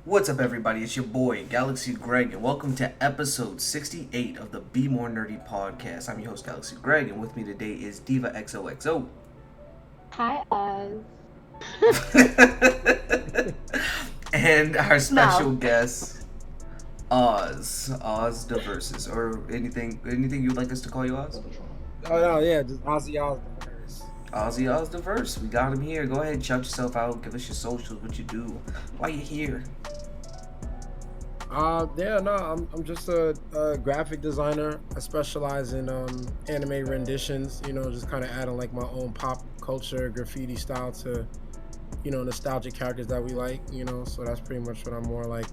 What's up, everybody? It's your boy, Galaxy Greg, and welcome to episode 68 of the Be More Nerdy podcast. I'm your host, Galaxy Greg, and with me today is Diva XOXO. Hi, Oz. And our special No. guest, Oz the Versus, or anything you'd like us to call you, Oz? Oh no, yeah, just Ozzyoz. Oz the Verse. We got him here. Go ahead, shout yourself out, give us your socials, what you do, why you here. I'm just a graphic designer. I specialize in anime renditions. Just kind of adding like my own pop culture graffiti style to, nostalgic characters that we like. So that's pretty much what I'm more like,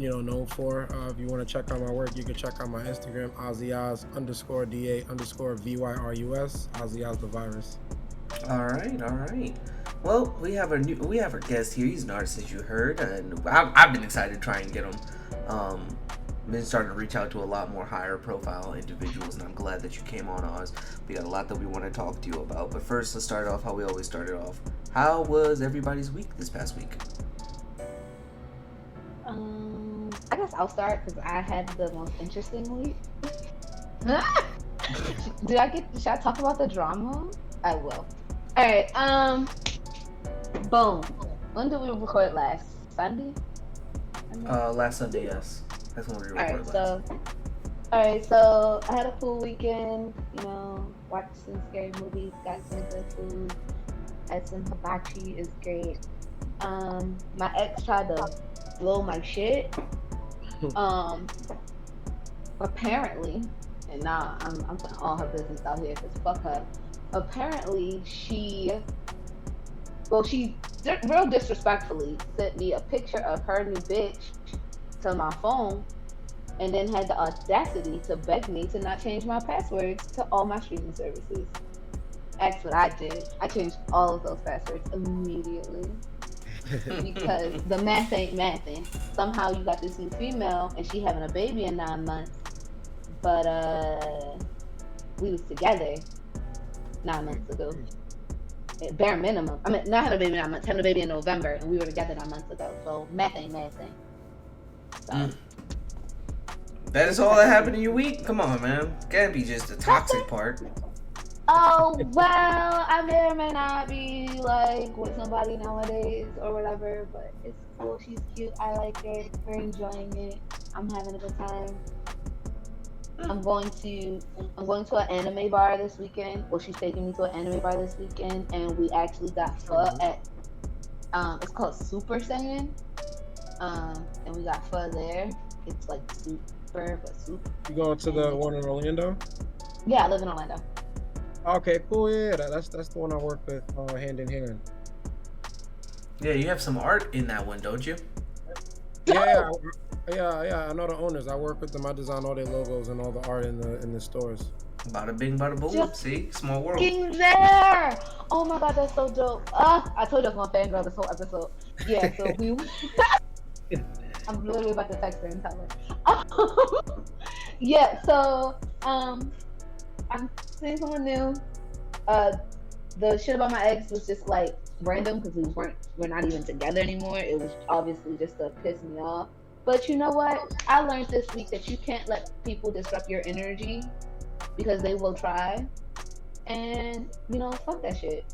known for. If you want to check out my work, you can check out my Instagram, Ozzyoz_DA_VYRUS, Ozzyoz the Virus. All right. Well, we have our guest here. He's an artist, as you heard, and I've been excited to try and get him. Been starting to reach out to a lot more higher profile individuals, and I'm glad that you came on, Oz. We got a lot that we want to talk to you about, but first, let's start off how we always started off. How was everybody's week this past week? I guess I'll start because I had the most interesting week. Should I talk about the drama? I will. Alright, boom. When did we record last? Sunday? Last Sunday, yes. That's when we recorded last. Alright, so I had a cool weekend, watched some scary movies, got some good food, had some hibachi, is great. My ex tried to blow my shit. Apparently, and now I'm putting all her business out here because fuck her. Apparently, she real disrespectfully sent me a picture of her new bitch to my phone, and then had the audacity to beg me to not change my passwords to all my streaming services. That's what I did. I changed all of those passwords immediately. Because the math ain't mathing. Somehow you got this new female and she having a baby in 9 months, but we was together 9 months ago. At bare minimum. I mean, not having a baby in 9 months, having a baby in November, and we were together 9 months ago. So math ain't mathing. So. That is all that happened in your week? Come on, man. Can't be just the toxic part. Oh, well, I may or may not be like with somebody nowadays or whatever, but it's cool. She's cute. I like it. We're enjoying it. I'm having a good time. I'm going to an anime bar this weekend. Well, she's taking me to an anime bar this weekend, and we actually got pho at it's called Super Saiyan. And we got pho there. It's like super, but super. You going to the one in Orlando? Yeah, I live in Orlando. Okay, cool. Yeah, that's the one I work with hand in hand. Yeah, you have some art in that one, don't you? Yeah. I know the owners. I work with them. I design all their logos and all the art in the stores. Bada bing, bada boom. Just See, small world. There! Oh my god, that's so dope. I told you I was gonna fangirl this whole episode. Yeah, so we. I'm literally about to text her and tell her. Yeah, so I'm seeing someone new. The shit about my ex was just like random because we're not even together anymore. It was obviously just to piss me off. But you know what? I learned this week that you can't let people disrupt your energy because they will try. And fuck that shit.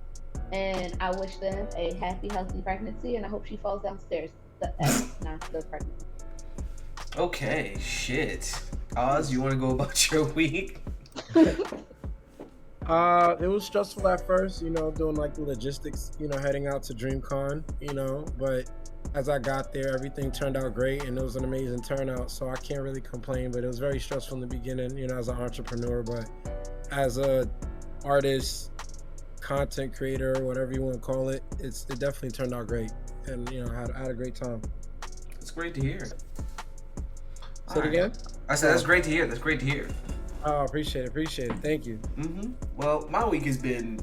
And I wish them a happy, healthy pregnancy, and I hope she falls downstairs. The ex, not the pregnancy. Okay, shit. Oz, you want to go about your week? It was stressful at first, doing like the logistics, heading out to DreamCon, but as I got there, everything turned out great and it was an amazing turnout, so I can't really complain. But it was very stressful in the beginning, as an entrepreneur, but as a artist, content creator, whatever you want to call it, it definitely turned out great, and I had a great time. That's great to hear. Say it again? I said that's great to hear. Oh, appreciate it. Thank you. Well, my week has been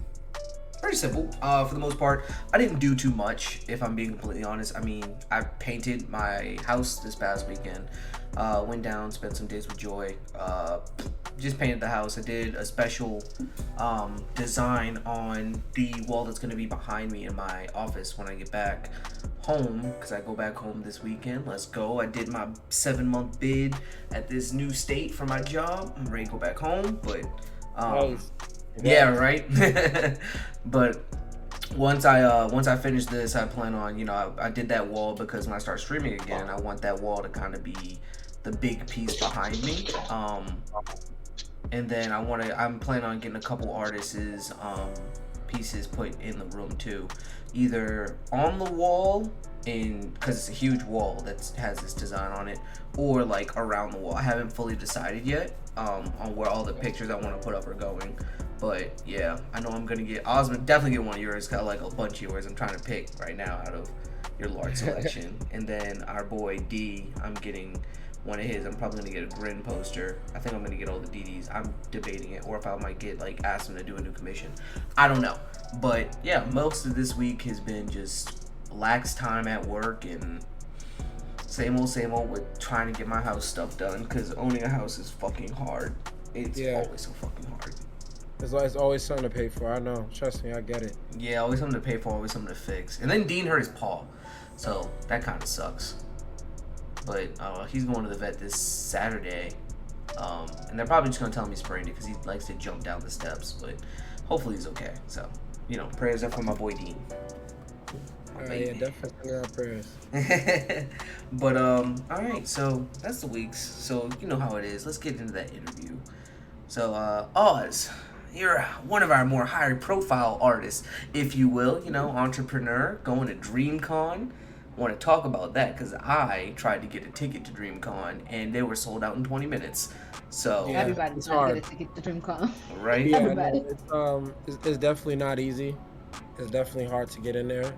pretty simple for the most part. I didn't do too much, if I'm being completely honest. I mean, I painted my house this past weekend. Went down, spent some days with Joy. just painted the house. I did a special design on the wall that's going to be behind me in my office when I get back home, because I go back home this weekend. Let's go. I did my 7-month bid at this new state for my job. I'm ready to go back home, but Nice. yeah, right. But once I finish this, I plan on, I did that wall because when I start streaming again, I want that wall to kind of be the big piece behind me. And then I'm planning on getting a couple artists' pieces put in the room too, either on the wall, because it's a huge wall that has this design on it, or like around the wall. I haven't fully decided yet on where all the pictures I want to put up are going. But yeah, I know I'm gonna get Osmond. Definitely get one of yours. Got like a bunch of yours. I'm trying to pick right now out of your large selection. And then our boy D, I'm getting one of his. I'm probably gonna get a Grin poster. I think I'm gonna get all the DDs. I'm debating it, or if I might get ask him to do a new commission. I don't know. But yeah, most of this week has been just lax time at work and same old with trying to get my house stuff done, because owning a house is fucking hard. It's always so fucking hard. There's always something to pay for. I know. Trust me, I get it. Yeah, always something to pay for, always something to fix. And then Dean hurt his paw, so that kind of sucks. But he's going to the vet this Saturday, and they're probably just gonna tell him he sprained it because he likes to jump down the steps. But hopefully he's okay. So prayers up for my boy Dean. Yeah, definitely our prayers. But all right, so that's the weeks. So you know how it is. Let's get into that interview. So Oz, you're one of our more high profile artists, if you will, entrepreneur, going to DreamCon. I want to talk about that because I tried to get a ticket to DreamCon and they were sold out in 20 minutes. So Yeah, Everybody's it's trying hard. to get a ticket to DreamCon. right? Yeah, Everybody. it's definitely not easy. It's definitely hard to get in there.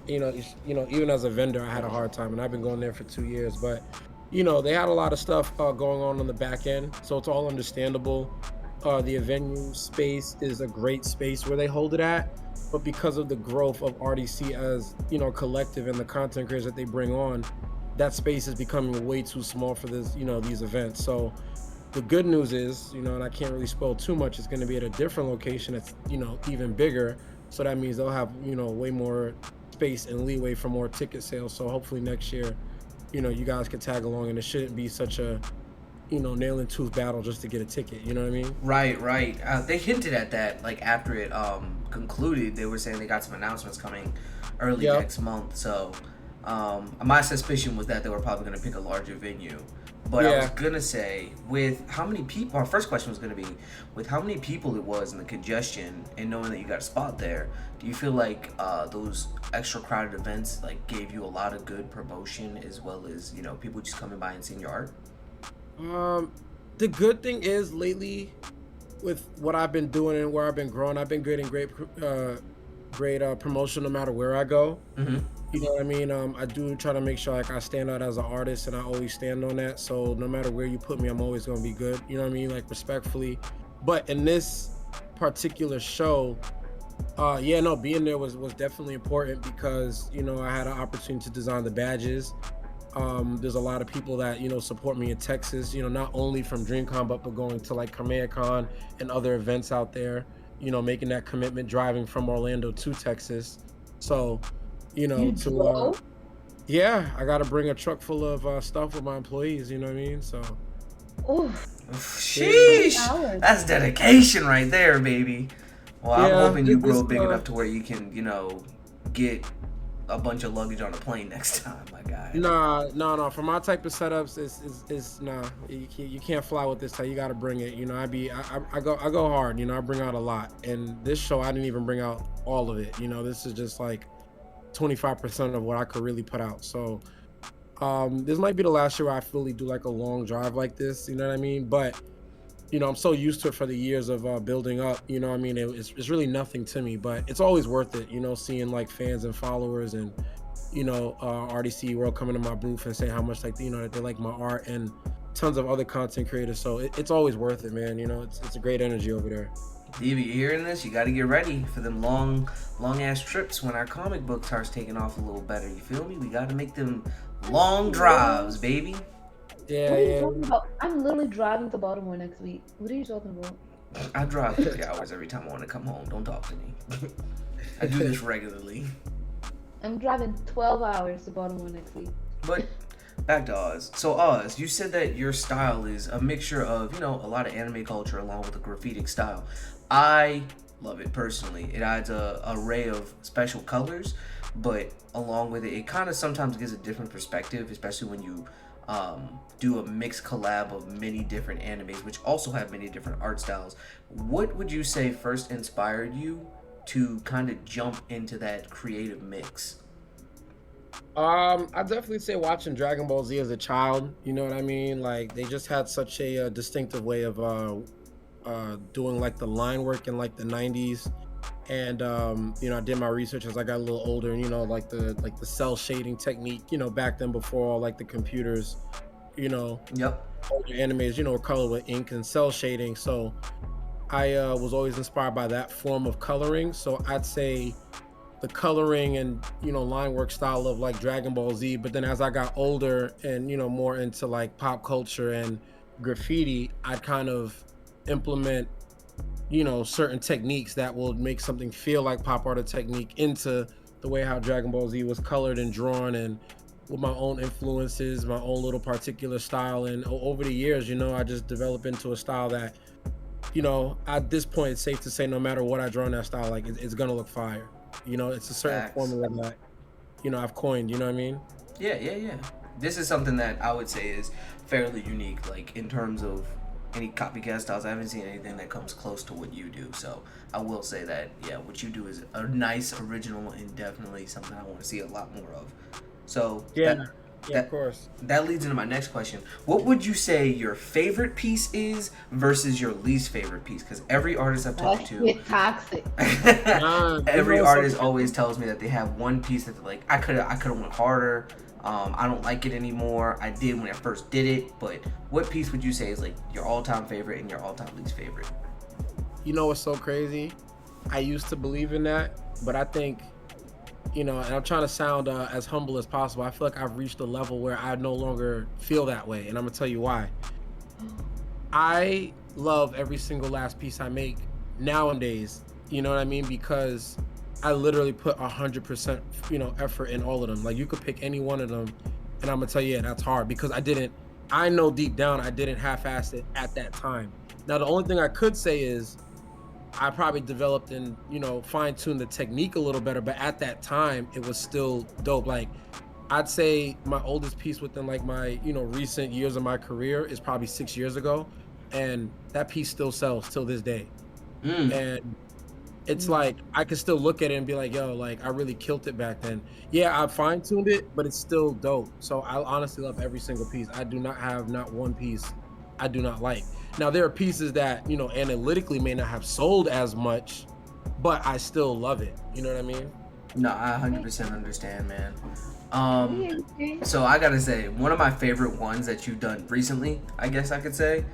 Even as a vendor, I had a hard time, and I've been going there for 2 years. But they had a lot of stuff going on the back end, so it's all understandable. The venue space is a great space where they hold it at, but because of the growth of RDC as collective and the content creators that they bring on, that space is becoming way too small for this these events. So the good news is, and I can't really spoil too much, it's going to be at a different location that's even bigger. So that means they'll have way more space and leeway for more ticket sales. So hopefully next year, you guys can tag along, and it shouldn't be such a nail and tooth battle just to get a ticket. You know what I mean? Right. They hinted at that after it concluded. They were saying they got some announcements coming early next month. So my suspicion was that they were probably going to pick a larger venue. But I was going to say, with how many people, our first question was going to be, with how many people it was and the congestion and knowing that you got a spot there, do you feel like those extra crowded events gave you a lot of good promotion as well as, people just coming by and seeing your art? The good thing is lately, with what I've been doing and where I've been growing, I've been getting great promotion no matter where I go. Mm-hmm. You know what I mean? I do try to make sure I stand out as an artist, and I always stand on that. So no matter where you put me, I'm always gonna be good. You know what I mean? Respectfully. But in this particular show, being there was definitely important because I had an opportunity to design the badges. There's a lot of people that support me in Texas. Not only from DreamCon, but going to KamehaCon and other events out there. Making that commitment, driving from Orlando to Texas. So. I gotta bring a truck full of stuff with my employees, you know what I mean? So sheesh, that's dedication right there, baby. Well, I'm hoping you grow big enough to where you can get a bunch of luggage on a plane next time, my guy. No. For my type of setups, it's you can't fly with this type. You gotta bring it. I go hard. I bring out a lot, and this show I didn't even bring out all of it. This is just 25% of what I could really put out. So this might be the last year where I fully do a long drive like this, you know what I mean? But I'm so used to it for the years of building up, you know what I mean? It's really nothing to me, but it's always worth it, seeing fans and followers and RDC World coming to my booth and saying how much that they like my art, and tons of other content creators. So it's always worth it, man. It's a great energy over there. Diva, you hearing this? You got to get ready for them long ass trips when our comic book starts taking off a little better. You feel me? We got to make them long drives, baby. Yeah, What are you yeah. talking about? I'm literally driving to Baltimore next week. What are you talking about? I drive 3 hours every time I want to come home. Don't talk to me. I do this regularly. I'm driving 12 hours to Baltimore next week. But back to Oz. So Oz, you said that your style is a mixture of, a lot of anime culture along with a graffiti style. I love it personally. It adds a array of special colors, but along with it, it kind of sometimes gives a different perspective, especially when you do a mixed collab of many different animes, which also have many different art styles. What would you say first inspired you to kind of jump into that creative mix? I definitely say watching Dragon Ball Z as a child. You know what I mean? Like they just had such a distinctive way of doing like the line work in like the '90s, and I did my research as I got a little older, and like the cell shading technique. Back then before all like the computers, Yep. older animes, were colored with ink and cell shading. So I was always inspired by that form of coloring. So I'd say the coloring and line work style of like Dragon Ball Z. But then as I got older and more into like pop culture and graffiti, I'd kind of implement certain techniques that will make something feel like pop art or technique into the way how Dragon Ball Z was colored and drawn, and with my own influences, my own little particular style. And over the years, I just developed into a style that at this point, it's safe to say no matter what I draw in that style, like it's gonna look fire. It's a certain Facts. formula that I've coined. You know what I mean? Yeah. This is something that I would say is fairly unique, like in terms of any copycat styles. I haven't seen anything that comes close to what you do. So I will say that, yeah, what you do is a nice, original, and definitely something I want to see a lot more of. So Yeah, that, of course. that leads into my next question. What would you say your favorite piece is versus your least favorite piece? Because every artist I've talked to, It's toxic. every artist always tells me that they have one piece that they're like, I could have went harder. I don't like it anymore. I did when I first did it. But what piece would you say is like your all-time favorite and your all-time least favorite? You know what's so crazy? I used to believe in that, but I think, and I'm trying to sound as humble as possible. I feel like I've reached a level where I no longer feel that way, and I'm gonna tell you why. I love every single last piece I make nowadays. You know what I mean? Because I literally put 100%, effort in all of them. Like you could pick any one of them, and I'm gonna tell you, yeah, that's hard because I know deep down I didn't half-ass it at that time. Now the only thing I could say is I probably developed and fine-tuned the technique a little better, but at that time it was still dope. Like I'd say my oldest piece within like my recent years of my career is probably 6 years ago, and that piece still sells till this day. And it's like I can still look at it and be like, yo, like I really killed it back then. Yeah, I fine-tuned it, but it's still dope. So I honestly love every single piece. I do not have not one piece I do not like. Now there are pieces that analytically may not have sold as much, but I still love it. You know what I mean? No, I 100% understand, man. So I gotta say, one of my favorite ones that you've done recently, I guess I could say,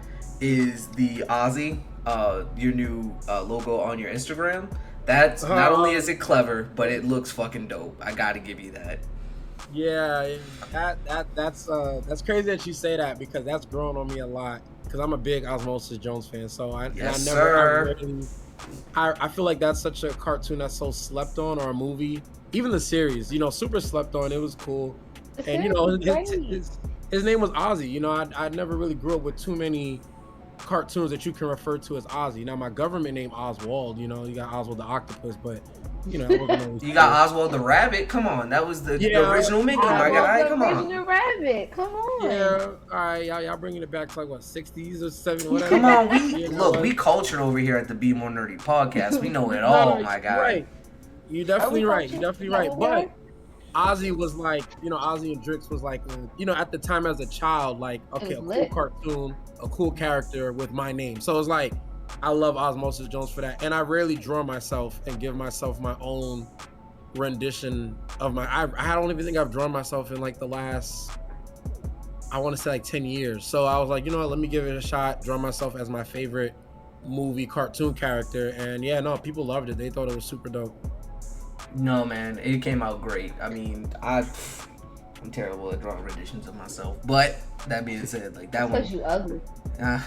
is the Ozzy, your new logo on your Instagram. That's not only is it clever, but it looks fucking dope. I gotta give you that. Yeah, that's crazy that you say that because that's grown on me a lot. Because I'm a big Osmosis Jones fan, so I feel like that's such a cartoon that's so slept on, or a movie, even the series. Super slept on. It was cool, and his name was Ozzy. I never really grew up with too many cartoons that you can refer to as Ozzy. Now my government name Oswald. You got Oswald the Octopus, but I wasn't you got Oswald the Rabbit. Come on, that was the original Mickey. My guy, come on. Original Rabbit. Come on. Yeah, all right, y'all bringing it back to like what 60s or 70s, whatever. Come on, we cultured over here at the Be More Nerdy podcast. We know it all, my guy. Right. You definitely right. But Ozzy was like, Ozzy and Drix was like, at the time as a child, like, okay, a cool cartoon, a cool character with my name. So it's like, I love Osmosis Jones for that. And I rarely draw myself and give myself my own rendition of I don't even think I've drawn myself in like the last, I want to say like 10 years. So I was like, let me give it a shot, draw myself as my favorite movie cartoon character. And yeah, no, people loved it. They thought it was super dope. No, man, it came out great. I mean, I'm terrible at drawing renditions of myself. But that being said, like that one, Because you ugly. I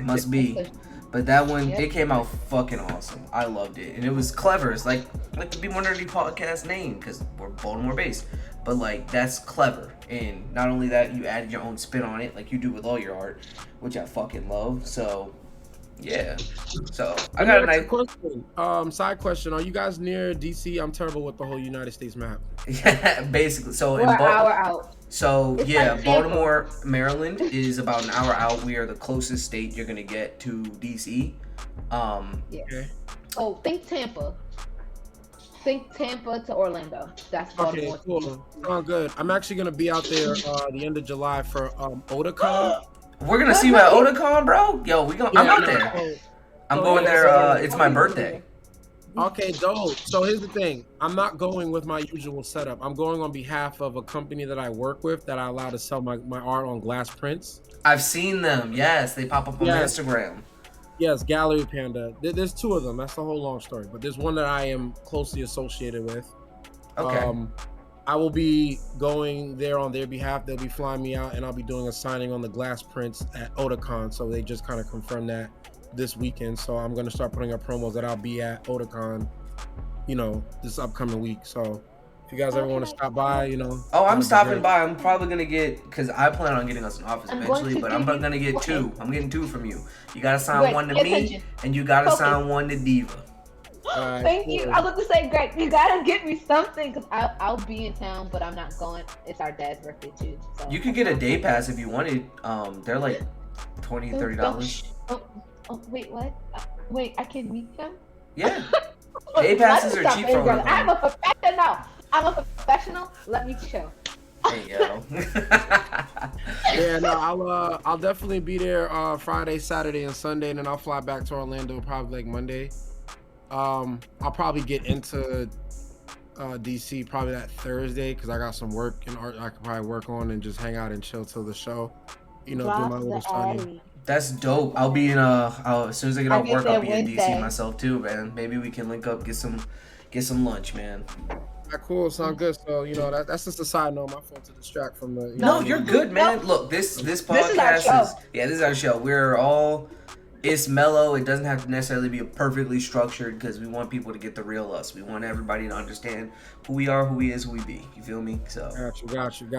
must be. But that one, Yep. it came out fucking awesome. I loved it, and it was clever. It's like the Be More Nerdy podcast name because we're Baltimore based. But like that's clever, and not only that, you added your own spin on it, like you do with all your art, which I fucking love. So yeah. So I got a nice question. Side question: are you guys near DC? I'm terrible with the whole United States map. Yeah, basically. So We're in an hour out. So It's yeah, like Tampa. Baltimore, Maryland is about an hour out. We are the closest state you're gonna get to DC. Yeah. Okay. Oh, think Tampa. Think Tampa to Orlando. That's Okay, Baltimore. cool. Oh, good. I'm actually gonna be out there the end of July for Otakon. We're gonna see you at Otakon, bro. Yo, I'm out there. I'm going there. It's my birthday. Okay, dope. So here's the thing. I'm not going with my usual setup. I'm going on behalf of a company that I work with that I allow to sell my art on glass prints. I've seen them. Yes, they pop up on Yes. Instagram. Yes, Gallery Panda. There's two of them. That's the whole long story. But there's one that I am closely associated with. Okay. I will be going there on their behalf. They'll be flying me out, and I'll be doing a signing on the glass prints at Otakon. So they just kind of confirmed that this weekend. So I'm going to start putting up promos that I'll be at Otakon, this upcoming week. So if you guys ever want to stop by, Oh, I'm that'd be stopping great. by. I'm probably gonna get because I plan on getting us an office I'm eventually, going to but I'm give you- gonna get okay. two. I'm getting two from you. You gotta sign Wait, one to pay me, attention. and you gotta Okay. sign one to Diva. Alright, Thank you. cool. I was about to say, Greg, you gotta get me something because I'll be in town, but I'm not going. It's our dad's birthday too. So. You could get a day pass if you wanted. They're like $20, $30. Oh, wait, what? Wait, I can meet them? Yeah. Day passes are cheap for Greg. Otakon. I'm a professional. I'm a professional. Let me chill. Hey yo. Yeah, no, I'll definitely be there Friday, Saturday, and Sunday, and then I'll fly back to Orlando probably like Monday. I'll probably get into DC probably that Thursday because I got some work and art I could probably work on and just hang out and chill till the show. Do my little signing. That's dope. I'll be in as soon as I get off I'll work, get I'll there be in DC Wednesday. myself too, man. Maybe we can link up, get some lunch, man. Yeah, cool, sound good. So that's just a side note. My fault to distract from the. No, you're good, man. Look, this podcast is our show. this is our show. It's mellow. It doesn't have to necessarily be perfectly structured because we want people to get the real us. We want everybody to understand who we are, who we is, who we be. You feel me? So Got you. To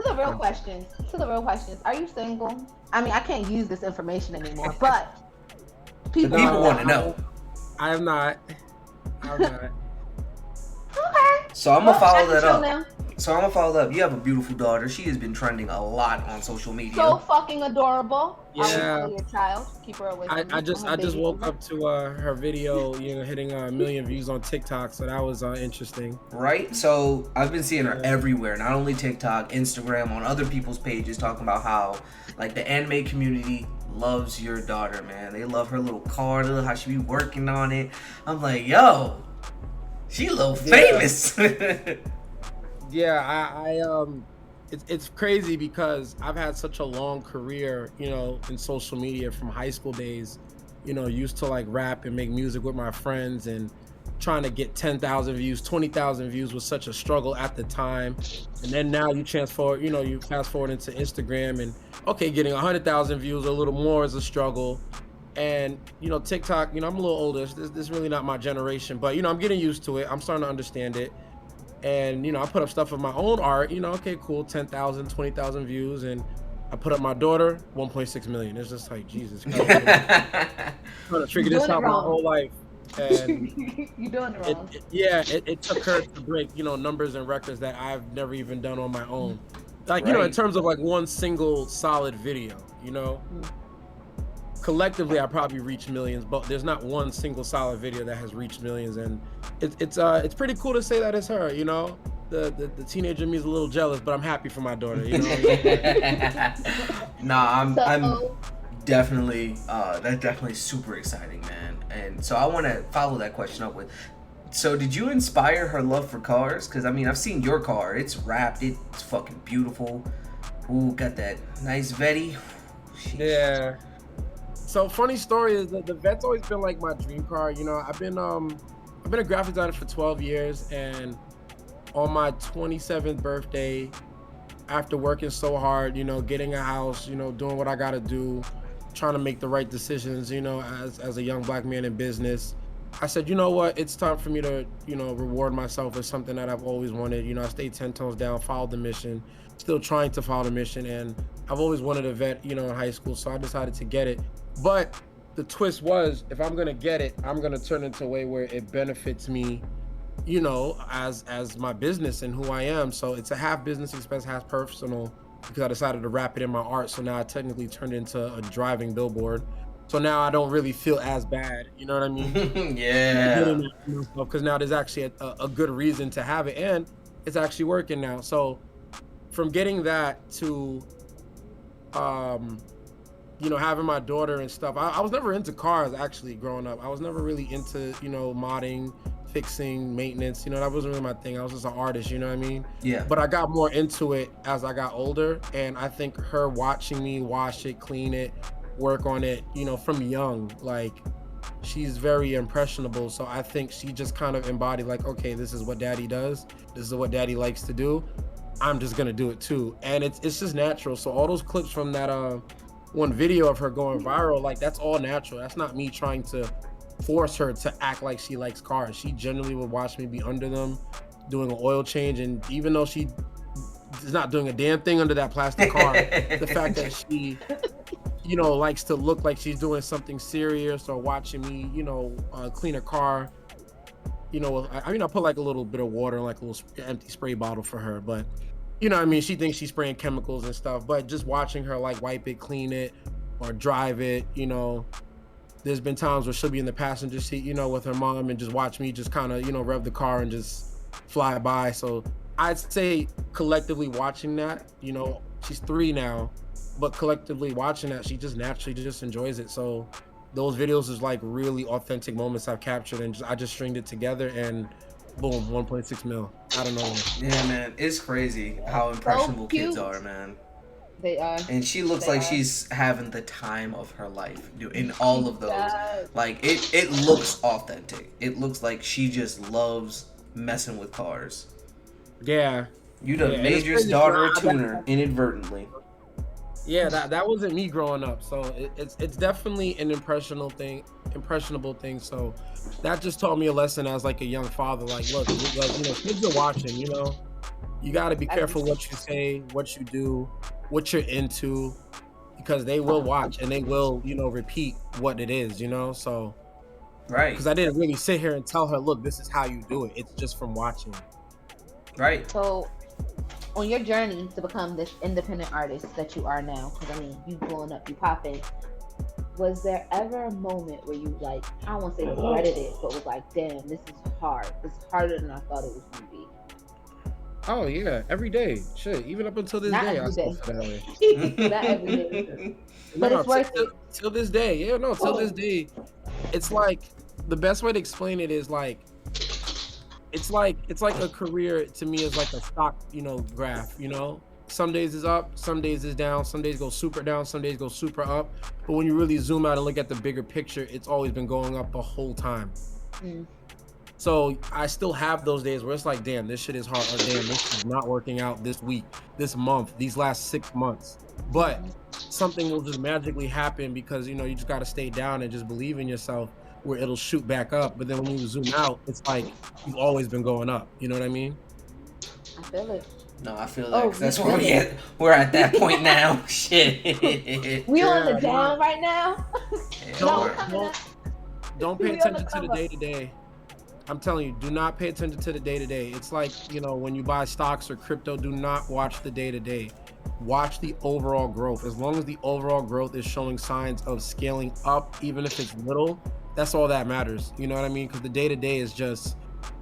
the real questions. Are you single? I mean, I can't use this information anymore, but people want to know. I am not. Okay. So I'm gonna follow that up. Now. You have a beautiful daughter. She has been trending a lot on social media. So fucking adorable. I Yeah. will follow your child. Keep her away from me. I just woke up to her video, hitting 1 million views on TikTok, so that was interesting. Right? So I've been seeing her everywhere, not only TikTok, Instagram, on other people's pages, talking about how like the anime community loves your daughter, man. They love her little car, how she be working on it. I'm like, yo, she a little famous. Yeah, it's crazy because I've had such a long career, in social media from high school days, used to like rap and make music with my friends and trying to get 10,000 views, 20,000 views was such a struggle at the time. And then now you fast forward into Instagram and getting 100,000 views or a little more is a struggle. And, TikTok, I'm a little older. This is really not my generation, but, I'm getting used to it. I'm starting to understand it. And, I put up stuff of my own art, cool, 10,000, 20,000 views. And I put up my daughter, 1.6 million. It's just like, Jesus Christ. I'm trying to figure this out my whole life. And you're doing it wrong. It took her to break, numbers and records that I've never even done on my own. Like, Right. in terms of like one single solid video, collectively I probably reached millions, but there's not one single solid video that has reached millions. And it's pretty cool to say that it's her, the teenager in me is a little jealous, but I'm happy for my daughter, Nah, I'm So- definitely that's definitely super exciting, man. And so I want to follow that question up with, so did you inspire her love for cars? Because I mean, I've seen your car. It's wrapped. It's fucking beautiful. Ooh, got that nice Vetti. Yeah. So funny story is that the Vet's always been like my dream car. I've been a graphic designer for 12 years, and on my 27th birthday, after working so hard, you know, getting a house, you know, doing what I gotta do, trying to make the right decisions, you know, as a young black man in business, I said, you know what, it's time for me to, you know, reward myself with something that I've always wanted. You know, I stayed 10 toes down, followed the mission, still trying to follow the mission, and I've always wanted a vet, you know, in high school, so I decided to get it. But the twist was, if I'm gonna get it, I'm gonna turn it into a way where it benefits me, you know, as my business and who I am. So it's a half business expense, half personal, because I decided to wrap it in my art. So now I technically turned into a driving billboard. So now I don't really feel as bad, you know what I mean? Yeah. Because now there's actually a good reason to have it, and it's actually working now. So from getting that to, you know, having my daughter and stuff, I was never into cars actually growing up. I was never really into, you know, modding, fixing, maintenance, you know, that wasn't really my thing. I was just an artist, you know what I mean? Yeah. But I got more into it as I got older, and I think her watching me wash it, clean it, work on it, you know, from young, like, she's very impressionable. So I think she just kind of embodied, like, okay, this is what daddy does, this is what daddy likes to do, I'm just gonna do it too. And it's just natural. So all those clips from that one video of her going viral, like, that's all natural. That's not me trying to force her to act like she likes cars. She generally would watch me be under them, doing an oil change, and even though she is not doing a damn thing under that plastic car, the fact that she, you know, likes to look like she's doing something serious, or watching me, you know, clean a car, you know, I mean, I put like a little bit of water in like a little empty spray bottle for her, but you know what I mean, she thinks she's spraying chemicals and stuff, but just watching her like wipe it, clean it, or drive it, you know, there's been times where she'll be in the passenger seat, you know, with her mom, and just watch me just kind of, you know, rev the car and just fly by. So I'd say collectively watching that, you know, she's 3 now, but collectively watching that, she just naturally just enjoys it. So those videos is like really authentic moments I've captured, and I just stringed it together, and boom, 1.6 mil. I don't know. Yeah, man, it's crazy how impressionable kids are, man. They are. And she looks like she's having the time of her life, dude, in all of those. Like, it looks authentic. It looks like she just loves messing with cars. Yeah. You done made your daughter a tuner inadvertently. Yeah, that wasn't me growing up. So it's definitely an impressionable thing. So that just taught me a lesson as like a young father. Like, look, like, you know, kids are watching, you know. You got to be careful what you say, what you do, what you're into, because they will watch and they will, you know, repeat what it is, you know. So right, because I didn't really sit here and tell her, look, this is how you do it. It's just from watching. Right. So on your journey to become this independent artist that you are now, because I mean, you blowing up, you popping, was there ever a moment where you, like, I don't want to say regretted it, but was like, damn, this is hard. This is harder than I thought it was going to be? Oh yeah, every day. Shit, even up until this Not day, I every still day. feel that way. Not every day. But it's worth it. Till this day. Yeah, no, till this day. It's like, the best way to explain it is like, it's like a career to me is like a stock, you know, graph, you know. Some days is up, some days is down, some days go super down, some days go super up. But when you really zoom out and look at the bigger picture, it's always been going up the whole time. So I still have those days where it's like, damn, this shit is hard, or damn, this is not working out this week, this month, these last 6 months. But something will just magically happen, because, you know, you just got to stay down and just believe in yourself, where it'll shoot back up. But then when you zoom out, it's like you've always been going up. You know what I mean? I feel it. No, I feel like that's where we're at that point now. Shit. We on the down right now. Don't pay attention to the day-to-day. I'm telling you, do not pay attention to the day-to-day. It's like, you know, when you buy stocks or crypto, do not watch the day-to-day. Watch the overall growth. As long as the overall growth is showing signs of scaling up, even if it's little, that's all that matters. You know what I mean? Because the day-to-day is just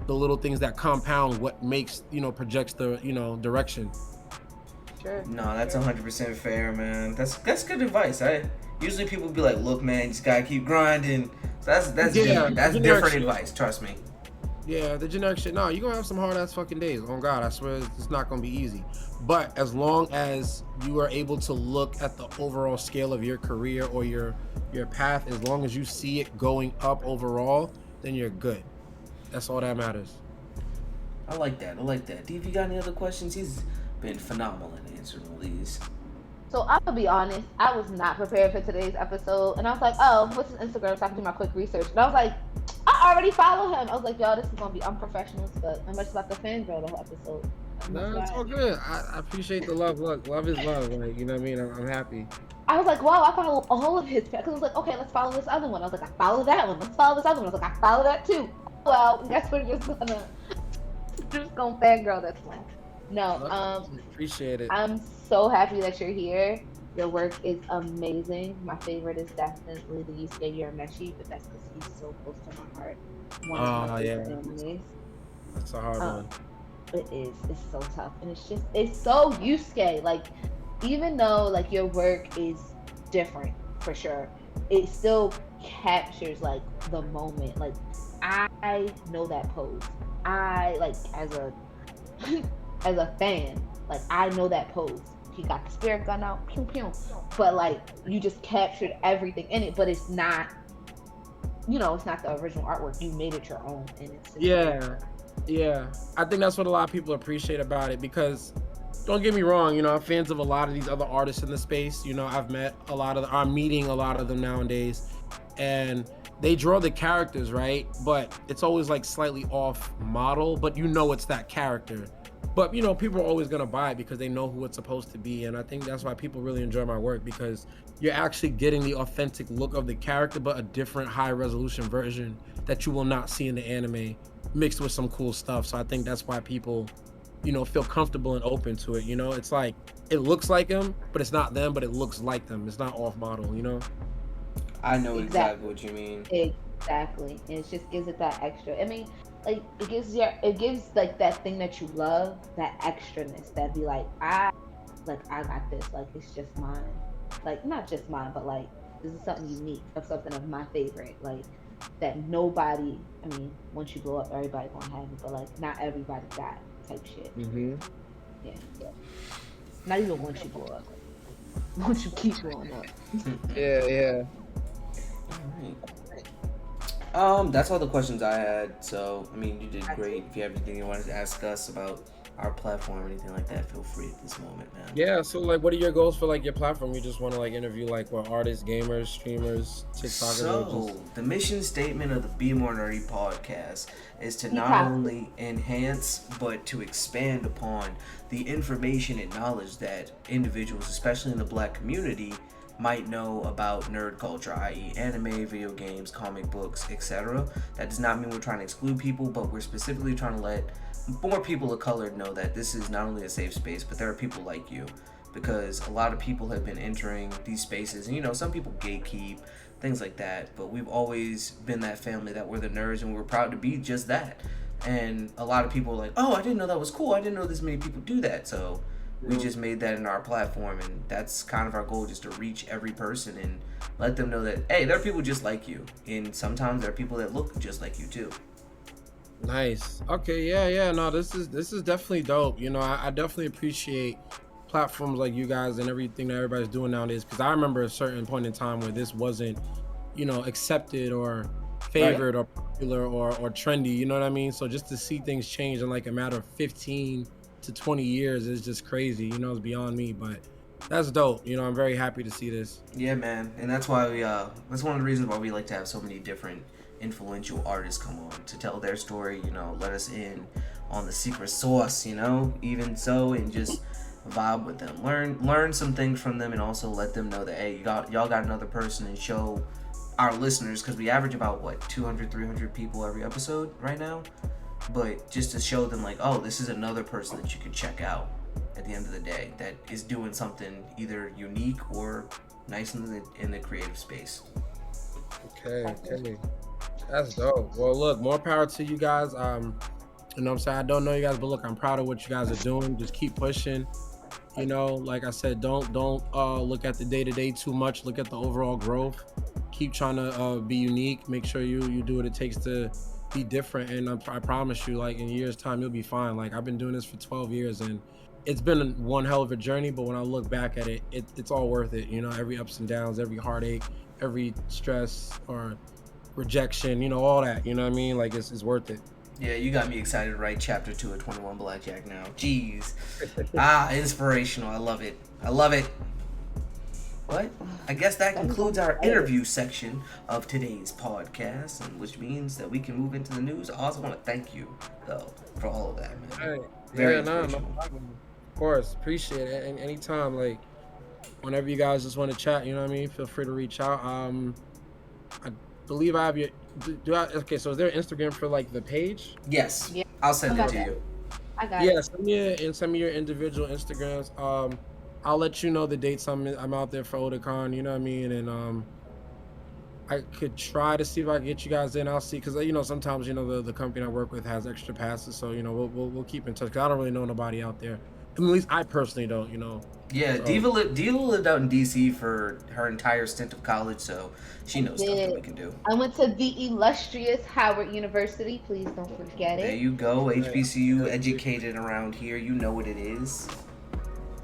the little things that compound what makes, you know, projects the, you know, direction. Sure. No, that's 100% fair, man. That's good advice. Usually people be like, look, man, you just gotta keep grinding. So that's different advice, trust me. Yeah, the generic shit. No, you're gonna have some hard ass fucking days. Oh God, I swear it's not gonna be easy. But as long as you are able to look at the overall scale of your career or your path, as long as you see it going up overall, then you're good. That's all that matters. I like that. Diva, you got any other questions? He's been phenomenal in answering. answering these. So I'm gonna be honest, I was not prepared for today's episode, and I was like, "Oh, what's his Instagram?" So I can do my quick research, and I was like, "I already follow him." I was like, "Y'all, this is gonna be unprofessional, but I'm just about to fangirl the whole episode." No, it's all good. I appreciate the love. Look, love is love. Like, you know what I mean? I'm happy. I was like, "Wow, I follow all of his because I was like, okay, let's follow this other one." I was like, "I follow that one. Let's follow this other one." I was like, "I follow that too." Well, guess we're just gonna fangirl this one. No, Appreciate it. I'm so happy that you're here. Your work is amazing. My favorite is definitely the Yusuke Urameshi, but that's because he's so close to my heart. One of my favorite animes. That's a hard one. It is. It's so tough, and it's so Yusuke. Like, even though like your work is different for sure, it still captures like the moment. Like, I know that pose. I like as a as a fan, like I know that pose. He got the spirit gun out, pew pew. But like you just captured everything in it, but it's not, it's not the original artwork. You made it your own, and it's just yeah. I think that's what a lot of people appreciate about it, because don't get me wrong, I'm fans of a lot of these other artists in the space. I've met I'm meeting a lot of them nowadays, and they draw the characters, right? But it's always like slightly off model, but it's that character. But people are always gonna buy it because they know who it's supposed to be, and I think that's why people really enjoy my work, because you're actually getting the authentic look of the character, but a different high resolution version that you will not see in the anime, mixed with some cool stuff. So I think that's why people, feel comfortable and open to it. It's like it looks like them, but it's not them, but it looks like them. It's not off model. I know exactly what you mean. Exactly, and it just gives it that extra. I mean, like it gives like that thing that you love, that extraness, that be like I got this, like it's just mine, like not just mine, but like this is something unique, of something of my favorite, like that nobody. I mean, once you blow up, everybody gonna have it, but like not everybody got it, type shit. Yeah. Not even once you blow up, once you keep blowing up. Yeah. All right. That's all the questions I had. So, I mean, you did great. If you have anything you wanted to ask us about our platform or anything like that, feel free at this moment, man. Yeah. So, like, what are your goals for like your platform? You just want to like interview like what artists, gamers, streamers, TikTokers? So, the mission statement of the Be More Nerdy podcast is to not only enhance but to expand upon the information and knowledge that individuals, especially in the Black community, might know about nerd culture, i.e. anime, video games, comic books, etc. That does not mean we're trying to exclude people, but we're specifically trying to let more people of color know that this is not only a safe space, but there are people like you. Because a lot of people have been entering these spaces, and some people gatekeep, things like that, but we've always been that family that we're the nerds, and we're proud to be just that. And a lot of people are like, oh, I didn't know that was cool, I didn't know this many people do that. So we just made that in our platform, and that's kind of our goal, just to reach every person and let them know that, hey, there are people just like you, and sometimes there are people that look just like you too. Nice. Okay, yeah. No, this is definitely dope. I definitely appreciate platforms like you guys and everything that everybody's doing nowadays, because I remember a certain point in time where this wasn't, accepted or favored, right, or popular or trendy. You know what I mean? So just to see things change in like a matter of 15 to 20 years is just crazy. It's beyond me, but that's dope. I'm very happy to see this. Yeah, man, and that's why we that's one of the reasons why we like to have so many different influential artists come on to tell their story, let us in on the secret sauce, even so, and just vibe with them, learn some things from them, and also let them know that, hey, y'all got another person, and show our listeners, because we average about 200-300 people every episode right now, but just to show them like, oh, this is another person that you could check out at the end of the day that is doing something either unique or nice in the creative space. Okay, that's dope. Well, look, more power to you guys. I'm saying, I don't know you guys, but look, I'm proud of what you guys are doing. Just keep pushing. Like I said, don't look at the day-to-day too much. Look at the overall growth. Keep trying to be unique. Make sure you do what it takes to be different, and I promise you, like in years time, you'll be fine. Like I've been doing this for 12 years, and it's been one hell of a journey, but when I look back at it, it's all worth it. Every ups and downs, every heartache, every stress or rejection, all that, what I mean? Like it's worth it. Yeah, you got me excited to write chapter 2 of 21 Blackjack now. Jeez. Inspirational. I love it. I love it. But I guess that concludes our interview section of today's podcast, and which means that we can move into the news. I also want to thank you, though, for all of that, man. All right. Very No inspirational. problem. Of course, appreciate it. And anytime, like, whenever you guys just want to chat, you know what I mean? Feel free to reach out. I believe I have your. Okay, so is there an Instagram for like the page? Yes. Yeah. I'll send it Okay. to you. I got Yeah, it. send me your individual Instagrams. I'll let you know the dates I'm out there for Otakon. You know what I mean? And I could try to see if I can get you guys in. I'll see, because sometimes the company I work with has extra passes, so we'll keep in touch. Cause I don't really know nobody out there. At least I personally don't. Yeah, So- Diva lived out in DC for her entire stint of college, so she knows something we can do. I went to the illustrious Howard University. Please don't forget There it. you go, HBCU educated around here. You know what it is.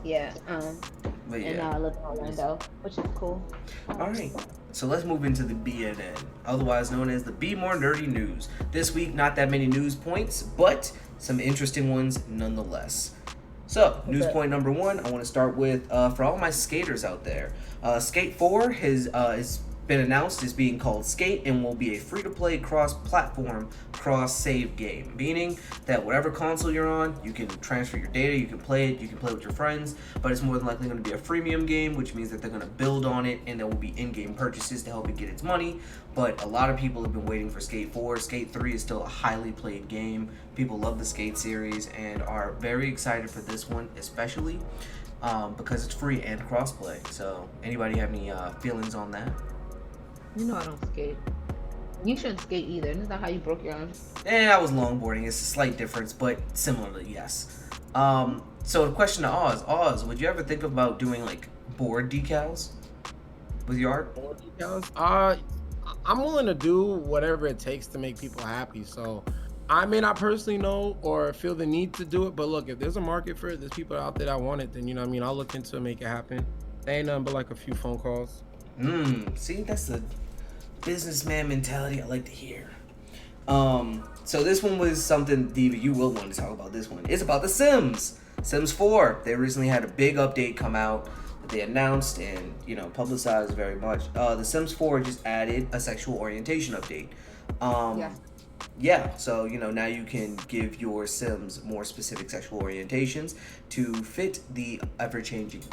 Yeah. But And yeah. I live in Orlando, which is cool. All right. So let's move into the BNN, otherwise known as the Be More Nerdy News. This week, not that many news points, but some interesting ones nonetheless. So, news point number 1, I want to start with, for all my skaters out there, Skate 4 has been announced as being called Skate and will be a free-to-play cross-platform, cross-save game, meaning that whatever console you're on, you can transfer your data, you can play it, you can play with your friends, but it's more than likely going to be a freemium game, which means that they're going to build on it and there will be in-game purchases to help it get its money. But a lot of people have been waiting for Skate 4. Skate 3 is still a highly played game. People love the Skate series and are very excited for this one, especially because it's free and crossplay. So, anybody have any feelings on that? You know I don't skate. You shouldn't skate either. Isn't that how you broke your arms? I was longboarding. It's a slight difference, but similarly, yes. So the question to Oz, would you ever think about doing like board decals with your art? Board decals? I'm willing to do whatever it takes to make people happy. So I may not personally know or feel the need to do it, but look, if there's a market for it, there's people out there that want it, then I'll look into it, make it happen. There ain't nothing but like a few phone calls. See, that's the businessman mentality I like to hear. So this one was something, Diva, you will want to talk about this one. It's about The Sims. Sims 4. They recently had a big update come out that they announced and, publicized very much. The Sims 4 just added a sexual orientation update. Yeah, so, now you can give your Sims more specific sexual orientations to fit the ever-changing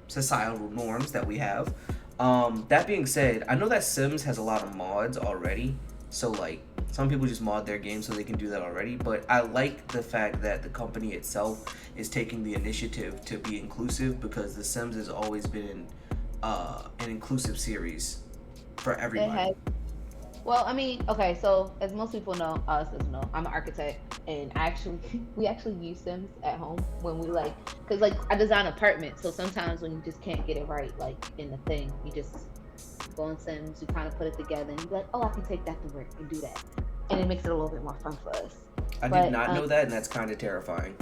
societal norms that we have. That being said, I know that Sims has a lot of mods already, so like some people just mod their game so they can do that already, but I like the fact that the company itself is taking the initiative to be inclusive, because The Sims has always been an inclusive series for everybody. Well, I mean, okay, so as most people know, doesn't know, I'm an architect, and we actually use Sims at home when we because I design apartments, so sometimes when you just can't get it right, like in the thing, you just go in Sims, you kind of put it together, and you're like, oh, I can take that to work and do that, and it makes it a little bit more fun for us. I did not know that, and that's kind of terrifying.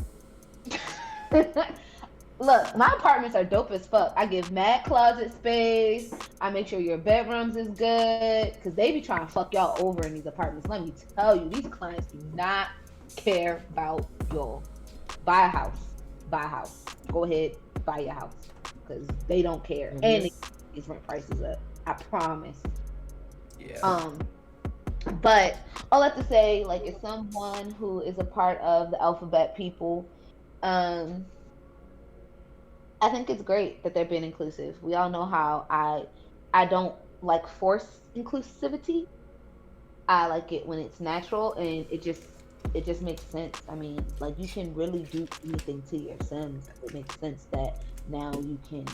Look, my apartments are dope as fuck. I give mad closet space. I make sure your bedrooms is good, because they be trying to fuck y'all over in these apartments. Let me tell you, these clients do not care about y'all. Buy a house. Buy a house. Go ahead, buy your house, because they don't care. And they keep these rent prices up. I promise. Yeah. But all I have to say, as someone who is a part of the alphabet people, I think it's great that they're being inclusive. We all know how I don't like force inclusivity. I like it when it's natural and it just makes sense. I mean, you can really do anything to your Sims. It makes sense that now you can.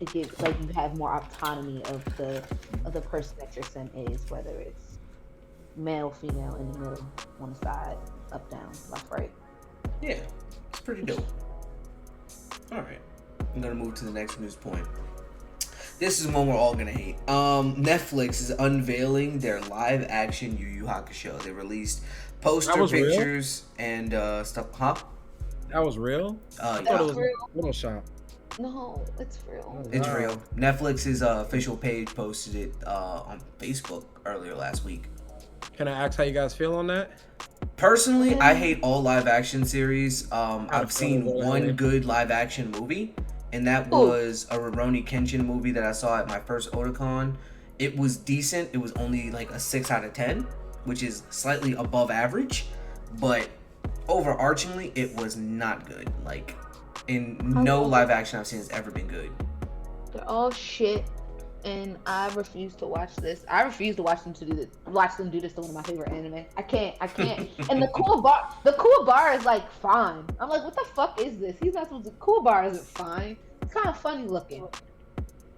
It gives you have more autonomy of the person that your Sim is, whether it's male, female, in the middle, on the side, up, down, left, right. Yeah, it's pretty dope. Alright, I'm gonna move to the next news point. This is one we're all gonna hate. Netflix is unveiling their live action Yu Yu Hakusho. They released poster pictures and stuff. Huh? That was real? Yeah. It was Photoshop. No, it's real. Oh, It's wow. real. Netflix's official page posted it on Facebook earlier last week. Can I ask how you guys feel on that? Personally, I hate all live action series. I've seen feel one that. good live action movie, and that Ooh. was a Rurouni Kenshin movie that I saw at my first Otakon. It was decent. It was only like a 6 out of 10, which is slightly above average, but overarchingly, it was not good. Like, in no live action I've seen has ever been good. They're all shit, and I refuse to watch this. I refuse to watch them do this to one of my favorite anime. I can't. And the cool bar is like fine. I'm like, what the fuck is this? He's not supposed to. Cool bar isn't fine. It's kind of funny looking.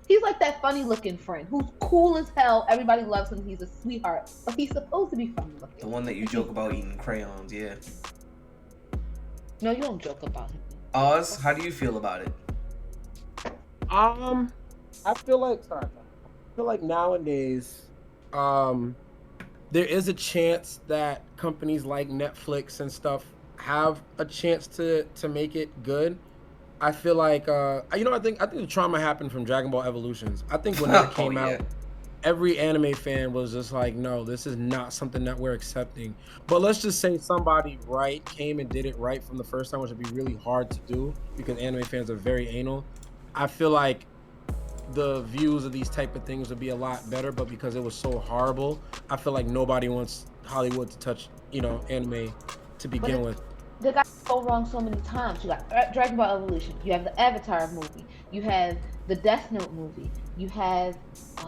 He's like that funny looking friend who's cool as hell. Everybody loves him. He's a sweetheart, but he's supposed to be funny looking. The one that you joke about eating crayons, yeah. No, you don't joke about him. Oz, how do you feel about it? I feel like nowadays, there is a chance that companies like Netflix and stuff have a chance to make it good. I feel like I think the trauma happened from Dragon Ball Evolutions. I think when that came out, every anime fan was just like, no, this is not something that we're accepting. But let's just say somebody came and did it right from the first time, which would be really hard to do because anime fans are very anal. I feel like the views of these type of things would be a lot better, but because it was so horrible, I feel like nobody wants Hollywood to touch, anime to begin with. They got so wrong so many times. You got Dragon Ball Evolution. You have the Avatar movie. You have the Death Note movie. You have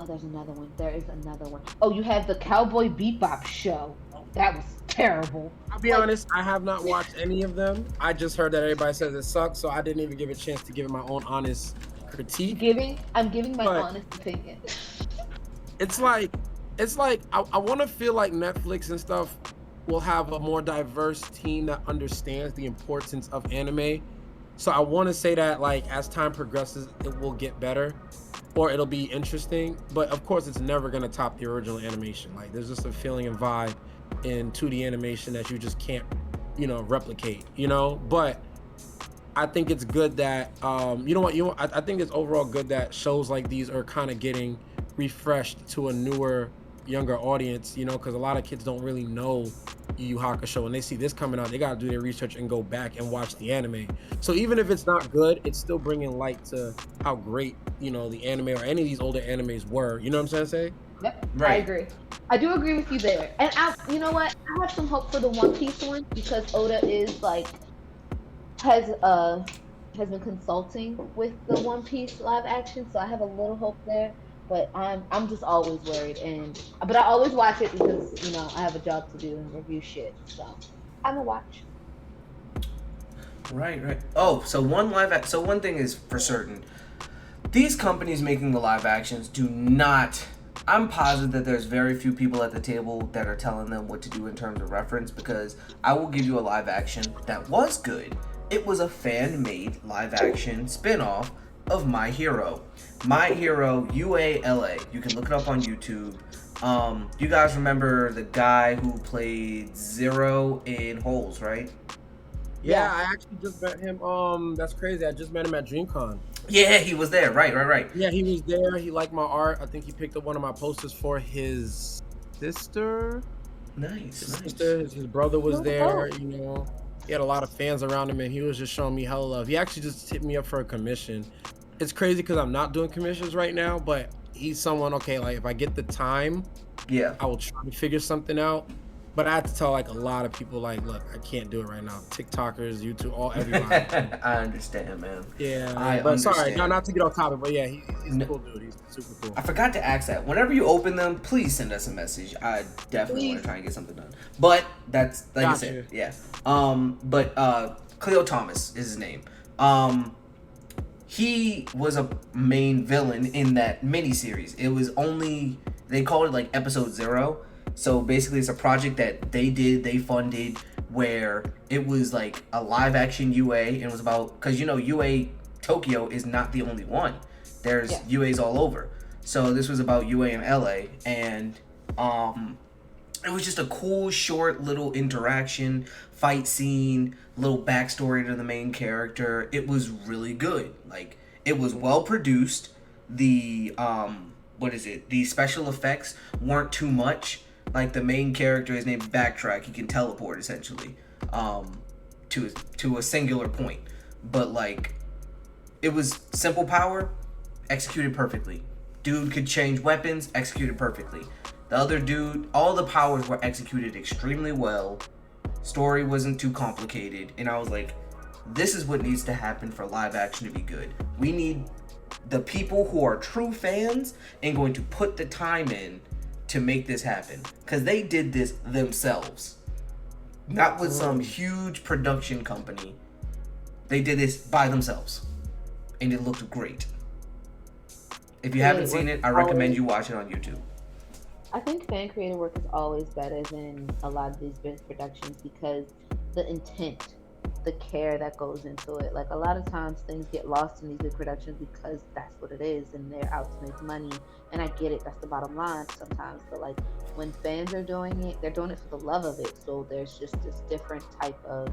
there's another one. There is another one. Oh, you have the Cowboy Bebop show. That was terrible. I'll be honest, I have not watched any of them. I just heard that everybody says it sucks, so I didn't even give it a chance to give it my own honest critique. I'm giving my honest opinion. It's like I want to feel like Netflix and stuff will have a more diverse team that understands the importance of anime. So I want to say that like as time progresses, it will get better or it'll be interesting. But of course, it's never going to top the original animation. Like there's just a feeling and vibe in 2D animation that you just can't, replicate, But I think it's good that, I think it's overall good that shows like these are kind of getting refreshed to a newer, younger audience, because a lot of kids don't really know Yu Yu Hakusho. When they see this coming out, they got to do their research and go back and watch the anime. So even if it's not good, it's still bringing light to how great, the anime or any of these older animes were. You know what I'm saying? Yep, right. I agree. I do agree with you there. And you know what? I have some hope for the One Piece one because Oda is like has been consulting with the One Piece live action, so I have a little hope there. But I'm just always worried, but I always watch it because I have a job to do and review shit. So I'm gonna watch. Right. Oh, so one thing is for certain. These companies making the live actions do not. I'm positive that there's very few people at the table that are telling them what to do in terms of reference, because I will give you a live action that was good. It was a fan-made live action spin-off of My Hero. My Hero UALA. You can look it up on YouTube. You guys remember the guy who played Zero in Holes, right? Yeah, I actually just met him. That's crazy. I just met him at DreamCon. Yeah, he was there. Right. Yeah, he was there. He liked my art. I think he picked up one of my posters for his sister. Nice. Sister, his brother was there. He had a lot of fans around him, and he was just showing me hella love. He actually just hit me up for a commission. It's crazy because I'm not doing commissions right now, but he's someone, okay, like if I get the time, I will try to figure something out. But I have to tell like a lot of people, like, look, I can't do it right now. TikTokers, YouTube, everybody. I understand, man. Yeah, but understand. Sorry, not to get off topic, but yeah, he's a cool dude. He's super cool. I forgot to ask that. Whenever you open them, please send us a message. I definitely want to try and get something done. But that's like I said, yeah. But Cleo Thomas is his name. He was a main villain in that miniseries. It was they called it like episode 0. So basically it's a project that they funded, where it was like a live action UA, and it was about, because UA Tokyo is not the only one. There's UAs all over. So this was about UA in LA, and it was just a cool short little interaction, fight scene, little backstory to the main character. It was really good. Like, it was well produced. The the special effects weren't too much Like the main character, his name Backtrack. He can teleport essentially, to a singular point. But like, it was simple power, executed perfectly. Dude could change weapons, executed perfectly. The other dude, all the powers were executed extremely well. Story wasn't too complicated, and I was like, this is what needs to happen for live action to be good. We need the people who are true fans and going to put the time in to make this happen, because they did this themselves, not with some huge production company. They did this by themselves, and it looked great. If you haven't seen it, I recommend you watch it on YouTube. I think fan created work is always better than a lot of these big productions because the intent, the care that goes into it. Like a lot of times things get lost in these big productions because that's what it is and they're out to make money. And I get it, that's the bottom line sometimes. But like when fans are doing it, they're doing it for the love of it. So there's just this different type of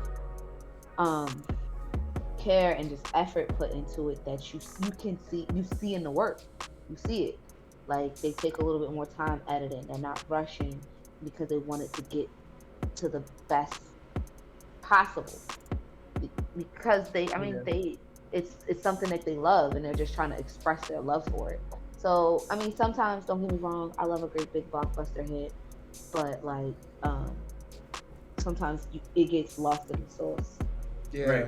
care and just effort put into it that you see in the work. You see it. Like they take a little bit more time editing. They're not rushing because they want it to get to the best possible. Because it's something that they love and they're just trying to express their love for it. So I mean, sometimes, don't get me wrong, I love a great big blockbuster hit, but like sometimes it gets lost in the sauce. Yeah.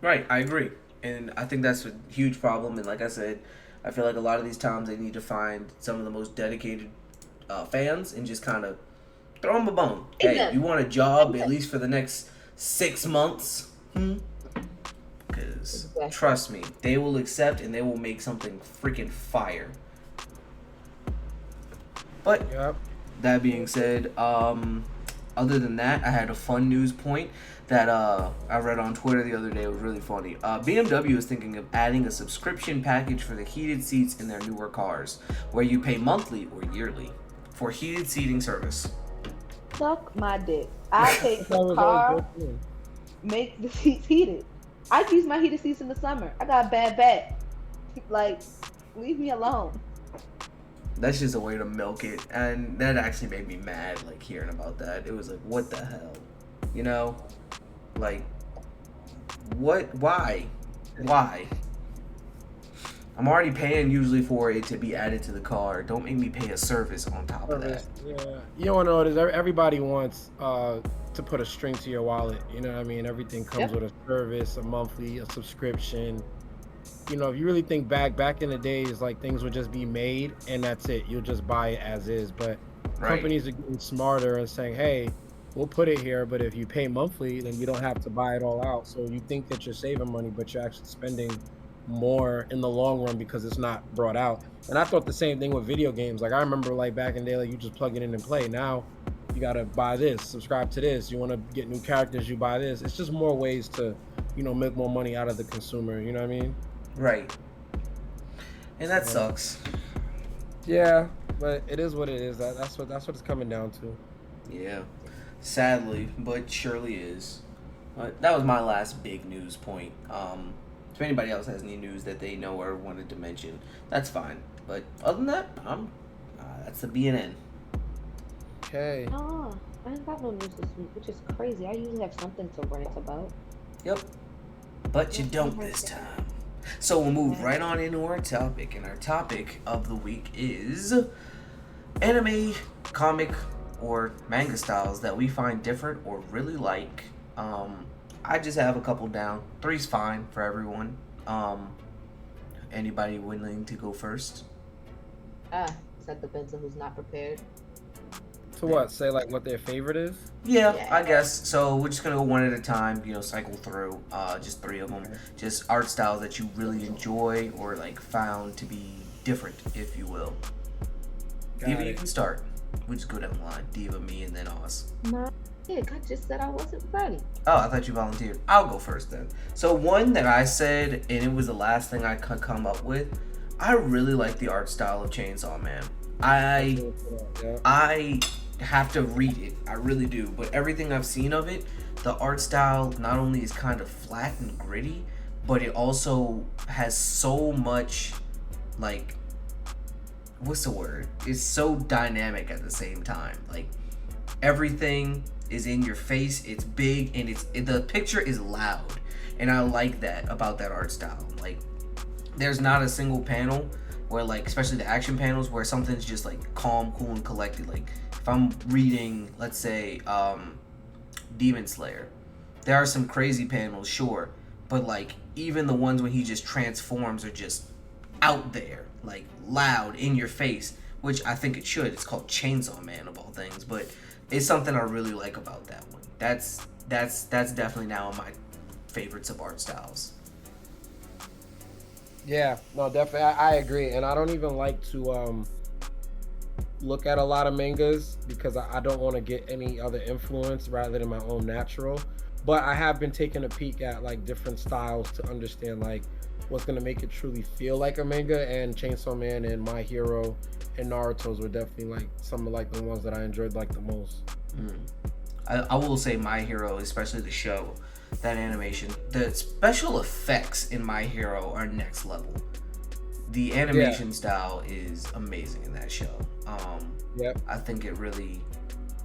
Right, I agree. And I think that's a huge problem. And like I said, I feel like a lot of these times they need to find some of the most dedicated fans and just kind of throw them a bone. Hey, you want a job at least for the next 6 months? Because trust me, they will accept and they will make something freaking fire. But that being said, other than that, I had a fun news point that I read on Twitter the other day. It was really funny. BMW is thinking of adding a subscription package for the heated seats in their newer cars, where you pay monthly or yearly for heated seating service. Suck my dick. I take the car, make the seats heated. I use my heated seats in the summer. I got a bad back. Like, leave me alone. That's just a way to milk it, and that actually made me mad, like, hearing about that. It was like, what the hell? You know? Like, what? Why? I'm already paying usually for it to be added to the car. Don't make me pay a service on top of that. Yeah. You don't know what it is. Everybody wants to put a string to your wallet. You know what I mean? Everything comes with a service, a monthly, a subscription. You know, if you really think back in the days, like things would just be made and that's it. You'll just buy it as is. But companies are getting smarter and saying, hey, we'll put it here, but if you pay monthly, then you don't have to buy it all out. So you think that you're saving money, but you're actually spending more in the long run because it's not brought out. And I thought the same thing with video games. Like I remember like back in the day, like you just plug it in and play. Now you gotta buy this, subscribe to this. You want to get new characters, you buy this. It's just more ways to, you know, make more money out of the consumer. You know what I mean? Right. And that sucks. Yeah, but it is what it is. That's what it's coming down to. Yeah. Sadly, but surely is. That was my last big news point. If anybody else has any news that they know or wanted to mention, that's fine. But other than that, that's the BNN. Okay. Oh, I ain't got no news this week, which is crazy. I usually have something to rant about. Yep. But you don't this time. So we'll move right on into our topic. And our topic of the week is anime, comic, or manga styles that we find different or really like. I just have a couple down. 3's fine for everyone. Anybody willing to go first? That depends on who's not prepared. So what? Say like what their favorite is? Yeah, I guess. So we're just gonna go one at a time. You know, cycle through. Just 3 of them. Just art styles that you really enjoy or like found to be different, if you will. Diva, you can start. We just go down the line. Diva, me, and then Oz. I just said I wasn't ready. Oh, I thought you volunteered. I'll go first then. So one that I said, and it was the last thing I could come up with, I really like the art style of Chainsaw Man. I have to read it. I really do. But everything I've seen of it, the art style not only is kind of flat and gritty, but it also has so much, like, what's the word? It's so dynamic at the same time. Like everything is in your face. It's big and the picture is loud, and I like that about that art style. Like there's not a single panel where, like, especially the action panels, where something's just like calm, cool, and collected. Like if I'm reading, let's say, Demon Slayer, there are some crazy panels, sure, but like even the ones when he just transforms are just out there, like loud, in your face, which I think it should. It's called Chainsaw Man of all things, but it's something I really like about that one. That's definitely now in my favorites of art styles. Yeah, no, definitely, I agree, and I don't even like to look at a lot of mangas because I don't want to get any other influence rather than my own natural. But I have been taking a peek at like different styles to understand like what's gonna make it truly feel like a manga. And Chainsaw Man and My Hero and Naruto's were definitely like some of like the ones that I enjoyed like the most. I will say My Hero, especially the show, that animation, the special effects in My Hero are next level. The animation style is amazing in that show. Yep. I think it really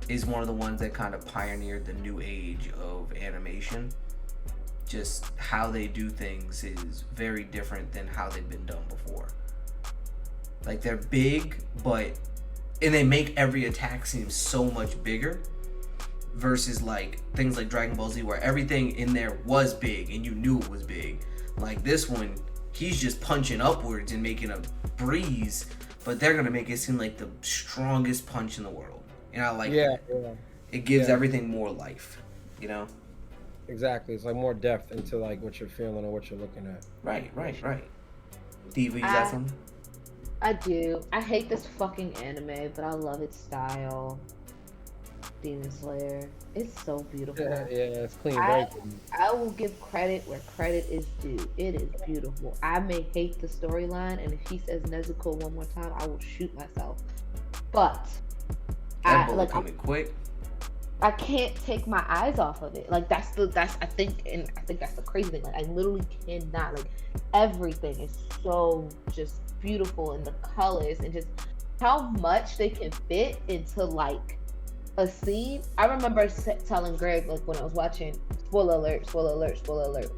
is one of the ones that kind of pioneered the new age of animation. Just how they do things is very different than how they've been done before. Like they're big, and they make every attack seem so much bigger versus like things like Dragon Ball Z where everything in there was big and you knew it was big. Like this one, he's just punching upwards and making a breeze, but they're gonna make it seem like the strongest punch in the world. And I like that. Yeah. It gives everything more life, you know? Exactly. It's like more depth into like what you're feeling or what you're looking at. Right. Diva, you got something? I do. I hate this fucking anime, but I love its style. Demon Slayer. It's so beautiful. Yeah, it's clean. I will give credit where credit is due. It is beautiful. I may hate the storyline, and if he says Nezuko one more time, I will shoot myself. But that bullet coming quick. I can't take my eyes off of it. Like I think that's the crazy thing. Like I literally cannot. Like everything is so just beautiful in the colors and just how much they can fit into like a scene. I remember telling Greg, like when I was watching, spoiler alert,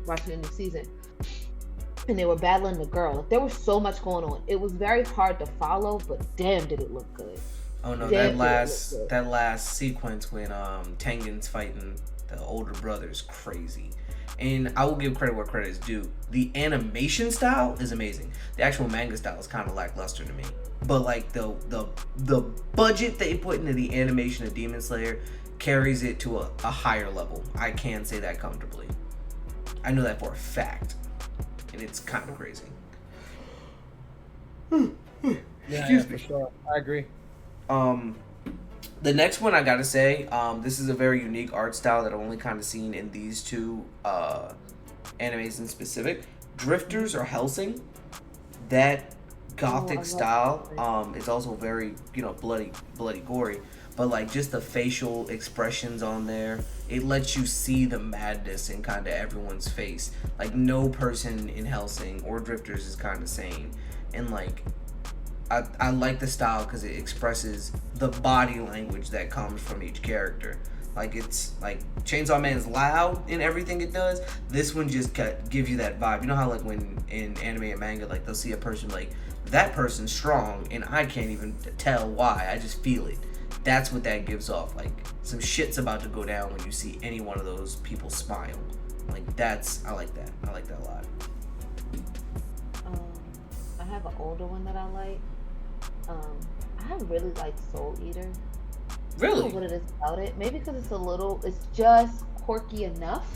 watching a new season, and they were battling the girl. Like, there was so much going on. It was very hard to follow, but damn, did it look good. Oh no, that last sequence when Tengen's fighting the older brother is crazy. And I will give credit where credit is due. The animation style is amazing. The actual manga style is kind of lackluster to me. But like the budget they put into the animation of Demon Slayer carries it to a higher level. I can say that comfortably. I know that for a fact. And it's kind of crazy. Yeah, for sure. I agree. The next one I gotta say, this is a very unique art style that I've only kind of seen in these two animes in specific. Drifters or Hellsing, that gothic style is also very, bloody gory, but like just the facial expressions on there, it lets you see the madness in kind of everyone's face. Like no person in Hellsing or Drifters is kind of sane, and like I like the style because it expresses the body language that comes from each character. Like it's like Chainsaw Man is loud in everything it does. This one just gives you that vibe. You know how like when in anime and manga, like they'll see a person like that person's strong and I can't even tell why. I just feel it. That's what that gives off. Like some shit's about to go down when you see any one of those people smile. Like I like that. I like that a lot. I have an older one that I like. I really like Soul Eater. Really? I don't know what it is about it. Maybe because it's just quirky enough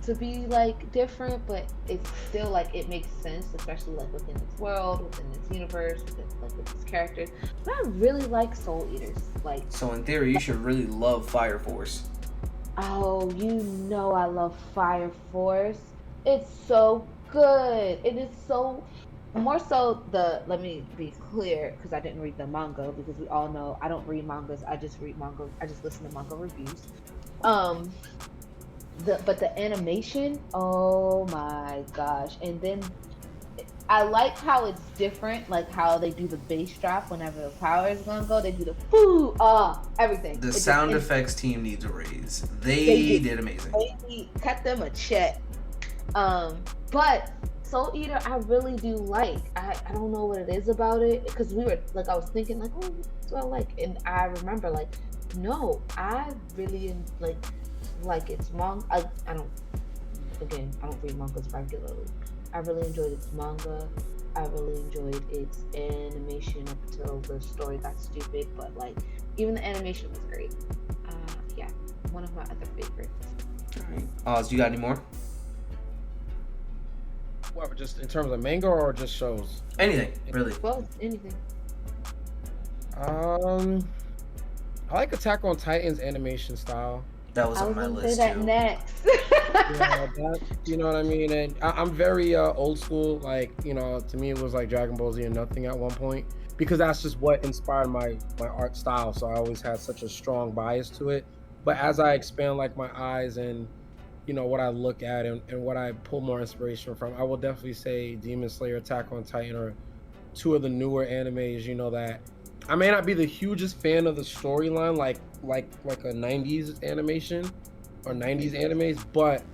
to be like different, but it's still like it makes sense, especially like within its world, within its universe, with its characters. But I really like Soul Eaters. Like, so in theory, you should really love Fire Force. Oh, I love Fire Force. It's so good. It is so. More so let me be clear, because I didn't read the manga, because we all know I don't read mangas, I just read manga, I just listen to manga reviews. But the animation, oh my gosh. And then I like how it's different, like how they do the bass drop whenever the power is gonna go. They do the foo, everything. The It sound just, effects team needs a raise. They did amazing. They cut them a check. But Soul Eater, I really do like. I don't know what it is about it, because we were like, I was thinking like, oh, what do I like? And I remember like, no, I really like its manga. I don't read mangas regularly. I really enjoyed its manga. I really enjoyed its animation up until the story got stupid, but like even the animation was great. Yeah, one of my other favorites. Alright. Oz, you got any more? What, just in terms of manga or just shows? Anything, really. Well, anything. I like Attack on Titan's animation style. That was I on was my gonna list say that too. next. Yeah, that, you know what I mean? And I'm very old school. Like, you know, to me it was like Dragon Ball Z and nothing at one point, because that's just what inspired my art style. So I always had such a strong bias to it. But as I expand like my eyes and, you know, what I look at and what I pull more inspiration from, I will definitely say Demon Slayer, Attack on Titan are two of the newer animes, you know, that I may not be the hugest fan of the storyline like a 90s animation or 90s animes, but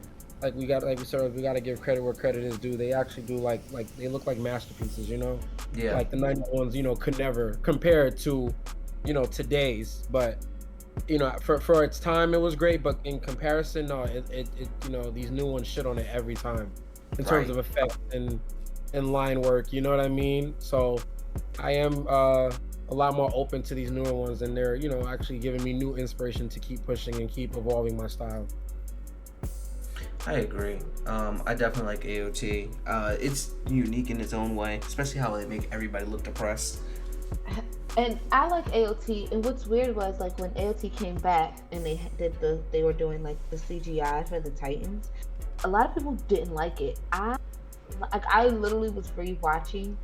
like we got to give credit where credit is due. They actually do like they look like masterpieces, you know. Yeah. Like the 90s ones, you know, could never compare to, you know, today's, but you know, for its time it was great, but in comparison, no, it you know, these new ones shit on it every time in terms of effect and line work, you know what I mean? So I am a lot more open to these newer ones, and they're, you know, actually giving me new inspiration to keep pushing and keep evolving my style. I agree. I definitely like AOT. It's unique in its own way, especially how they make everybody look depressed. And I like AOT. And what's weird was like when AOT came back and they were doing like the CGI for the Titans. A lot of people didn't like it. I literally was rewatching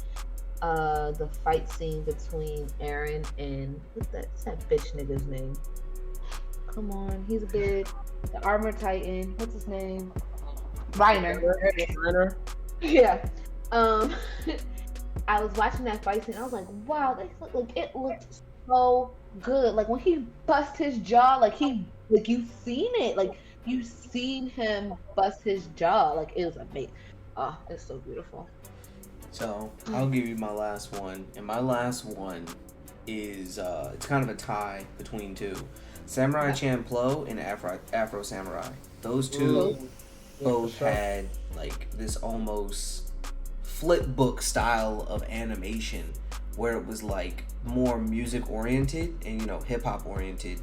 the fight scene between Eren and what's that bitch nigga's name? Come on, he's good. The armor titan. What's his name? Reiner. Yeah. I was watching that fight scene. I was like, wow, it looked so good. Like when he bust his jaw, you've seen it. Like you've seen him bust his jaw. Like it was amazing. Oh, it's so beautiful. So I'll give you my last one, and my last one is it's kind of a tie between two: Samurai Champloo and Afro Samurai. Those two both had like this almost flip book style of animation, where it was like more music oriented and, you know, hip hop oriented,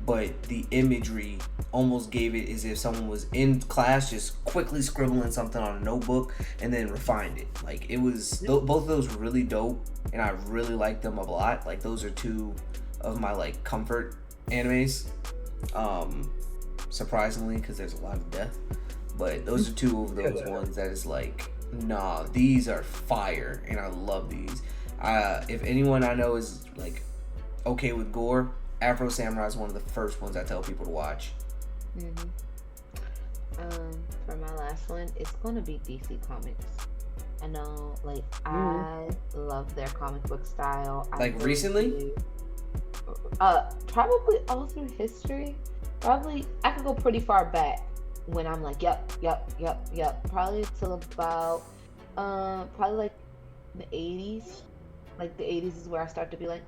but the imagery almost gave it as if someone was in class just quickly scribbling something on a notebook and then refined it. Like it was both of those were really dope, and I really liked them a lot. Like those are two of my like comfort animes, surprisingly, because there's a lot of death, but those are two of those ones that is like, nah, these are fire, and I love these. If anyone I know is like okay with gore, Afro Samurai is one of the first ones I tell people to watch. Mm-hmm. For my last one, it's gonna be DC Comics. I know, like, I love their comic book style. Recently? Probably all through history. Probably, I could go pretty far back when I'm like, yep. Probably till about, probably like the 80s. Like the 80s is where I start to be like,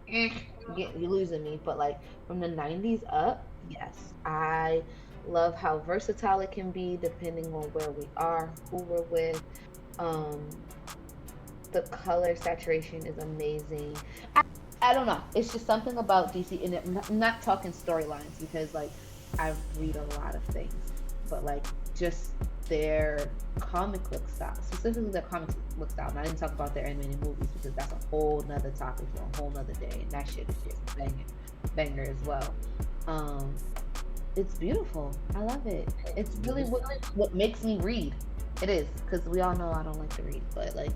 you're losing me. But like from the 90s up, yes, I love how versatile it can be depending on where we are, who we're with. The color saturation is amazing. I don't know. It's just something about DC, and I'm not talking storylines because like I read a lot of things, but like just their comic book style, specifically their comic book style. And I didn't talk about their animated movies because that's a whole nother topic for a whole nother day, and that shit is just banger as well. It's beautiful. I love it. It's really what makes me read. It is, because we all know I don't like to read, but like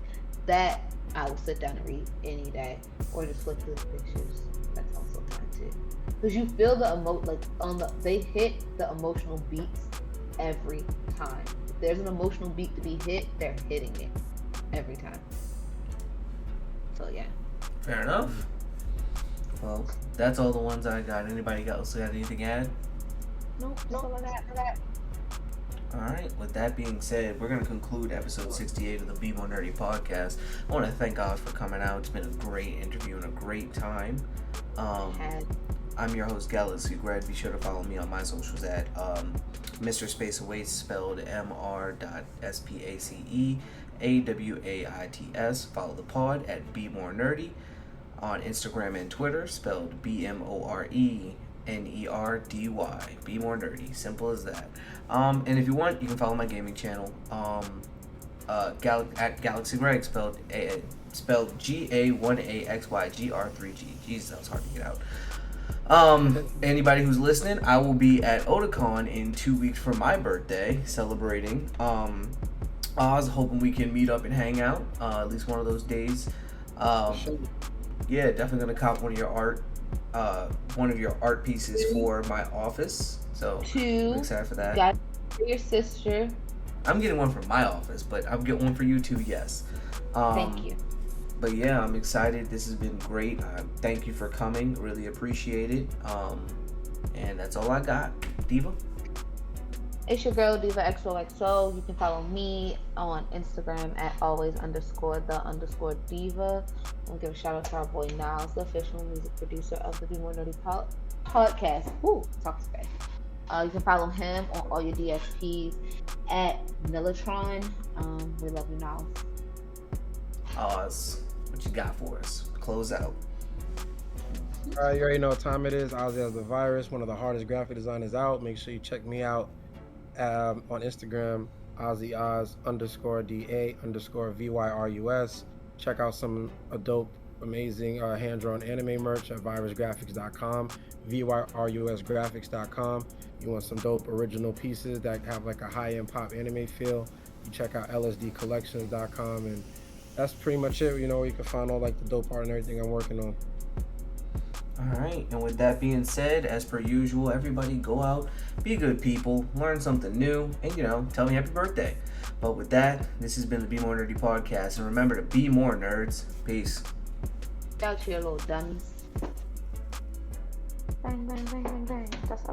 that I will sit down and read any day, or just flip through the pictures. That's also fine too, because you feel the they hit the emotional beats every time. If there's an emotional beat to be hit, they're hitting it every time. So yeah. Fair enough. Well, that's all the ones I got. Anybody else got anything to add? Nope. That's all I got for that. Alright, with that being said, we're going to conclude episode 68 of the Be More Nerdy podcast. I want to thank Oz for coming out. It's been a great interview and a great time. I'm your host, Galaxy Greg. Be sure to follow me on my socials at Mr. Space Awaits, spelled Mr.SpaceAwaites. Follow the pod at Be More Nerdy on Instagram and Twitter, spelled BMORENERDY. Be More Nerdy. Simple as that. And if you want, you can follow my gaming channel at Galaxy Greg, spelled GA1AXYGR3G. Jesus, that was hard to get out. Anybody who's listening, I will be at Otakon in 2 weeks for my birthday, celebrating. Oz, hoping we can meet up and hang out at least one of those days. Yeah, definitely gonna cop one of your art pieces for my office. So I'm excited for that. Got your sister. I'm getting one for my office, but I'll get one for you too. Yes. Thank you. But yeah, I'm excited. This has been great. Thank you for coming. Really appreciate it. And that's all I got. Diva? It's your girl, Diva XOXO. You can follow me on Instagram at always_the_diva. I'll give a shout out to our boy Niles, the official music producer of the Be More Nerdy podcast. Woo, talk space. You can follow him on all your DSPs at Militron. We love you, Niles. Oz, what you got for us? Close out. All right, you already know what time it is. Ozzyoz the Virus, one of the hardest graphic designers out. Make sure you check me out on Instagram, Ozzyoz_DA_VYRUS. Check out some dope, amazing hand-drawn anime merch at virusgraphics.com, VYRUSgraphics.com. You want some dope original pieces that have like a high-end pop anime feel, you check out LSDcollections.com, and that's pretty much it. You know, where you can find all like the dope art and everything I'm working on. Alright, and with that being said, as per usual, everybody go out, be good people, learn something new, and tell me happy birthday. But with that, this has been the Be More Nerdy podcast, and remember to be more nerds. Peace. Out to your little dummies. Bang, bang, bang, bang, bang. That's how